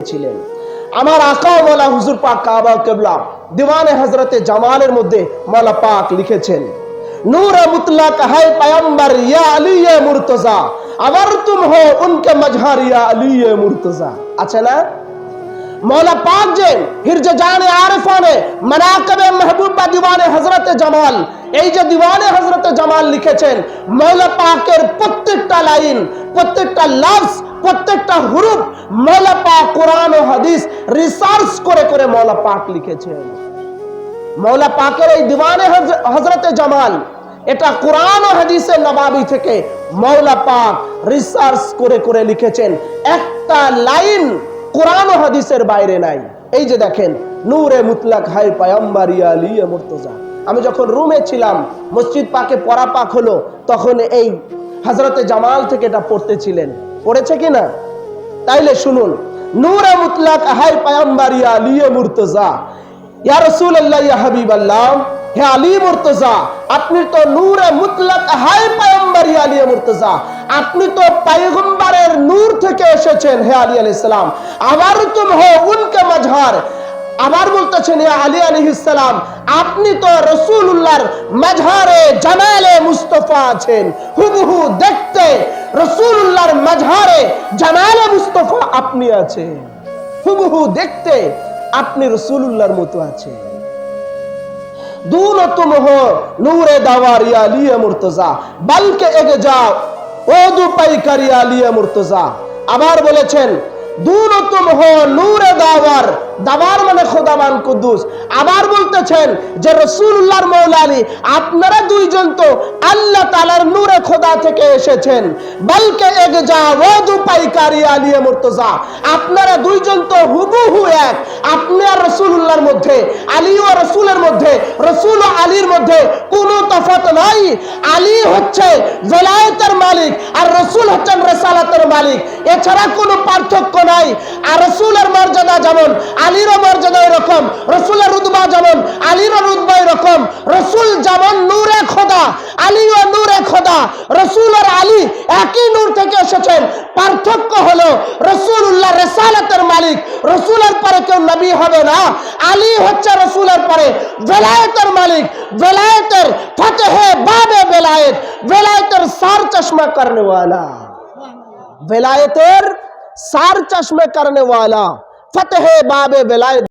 ছিলেন। আমার আকা মাওলা হুজুর পাক কাবা কিবলা दीवाने हजरत जमालेर मध्य मौला पाक लिखेছেন नूर मुतलक है पैगंबर या अली ये मुर्तजा अगर तुम हो उनके मजहर या अली ये मुर्तजा। अच्छा ना मौला पाक जे हिरजे जाने आरिफाने मनाकबे महबूबा दीवाने हजरत जमाल এই যে दीवाने हजरत जमाल লিখেছেন मौला पाकेर প্রত্যেকটা লাইন প্রত্যেকটা লফজ প্রত্যেকটা হুরুফ मौला पाक कुरान ও হাদিস রিসার্চ করে করে मौला पाक লিখেছেন। मौला पाकेर এই दीवाने हजरत जमाल এটা কুরআন ও হাদিসের নবাবী থেকে मौला पाक রিসার্চ করে করে লিখেছেন। একটা লাইন কুরআন ও হাদিসের বাইরে নাই। এই যে দেখেন নূরে মুতলাক হাই পয়গম্বর ইয়া আলী মুর্তজা। আমি যখন রুমে ছিলাম মসজিদ পাকে পড়া পাক হলো তখন এই হযরতে জামাল থেকে এটা পড়তেছিলেন। পড়েছে কি না? তাইলে শুনুন নূরে মুতলাক হাই পয়গম্বর ইয়া আলী মুর্তজা ইয়া রাসূলুল্লাহ ইয়া হাবিবাল্লাহ হে আলী মুর্তজা আপনি তো নূরে মুতলাক হাই পয়গম্বর ইয়া আলী মুর্তজা আপনি তো পয়গম্বরের নূর থেকে এসেছেন হে আলী আলাইহিস সালাম আবার তুম হো উনকে মজহার আবার বলতেছেন হে আলী আলাইহিস সালাম আপনি তো রাসূলুল্লাহর মজহারে জামালে মুস্তাফা আছেন হুবহু দেখতে রাসূলুল্লাহর মজহারে জামালে মুস্তাফা আপনি আছেন হুবহু দেখতে আপনি রাসূলুল্লাহর মতো আছেন। दूनो तुम हो नूरे दावार या अली मुर्तजा बल्कि एक जाओ ओदू पाई कर या अली मुर्तजा। আবার বলেছেন दूनो तुम हो नूरे दावार दावार মানে খোদামান কুদ্দুস। আবার বলতেছেন যে রাসূলুল্লাহর মওলা আলী আপনারা দুইজন তো আল্লাহ তাআলার নূরে খোদা থেকে এসেছেন বলকে এক যা ওদু পাইকারি আলী মুর্তজা আপনারা দুইজন তো হুবহু এক। আপনি আর রাসূলুল্লাহর মধ্যে আলী ও রাসূলের মধ্যে রাসূল ও আলীর মধ্যে কোনো তফাৎ নাই। আলী হচ্ছে ওলায়াতের মালিক আর রাসূল হচ্ছেন রিসালাতের মালিক এছাড়া কোনো পার্থক্য নাই। আর রাসূলের মর্যাদা যেমন আলীর মর্যাদা এরকম রাসূলের রুতবা যেমন আলীর রুতবা এরকম রাসূল যেমন নূরে খোদা আলী ও নূরে খোদা রাসূল আর আলী একই নূর থেকে এসেছেন। পার্থক্য হলো রাসূলুল্লাহ রিসালাতের মালিক রাসূলের পরে কেউ নবী হবে না। আলী হচ্ছে রাসূলের পরে ওলায়াতের মালিক ওলায়াতের ফতহে বাবে বেলায়েত ওলায়াতের সার চশমা करने वाला वेलायतेर सार चश्मे करने वाला फतेह बाबे वेलायत।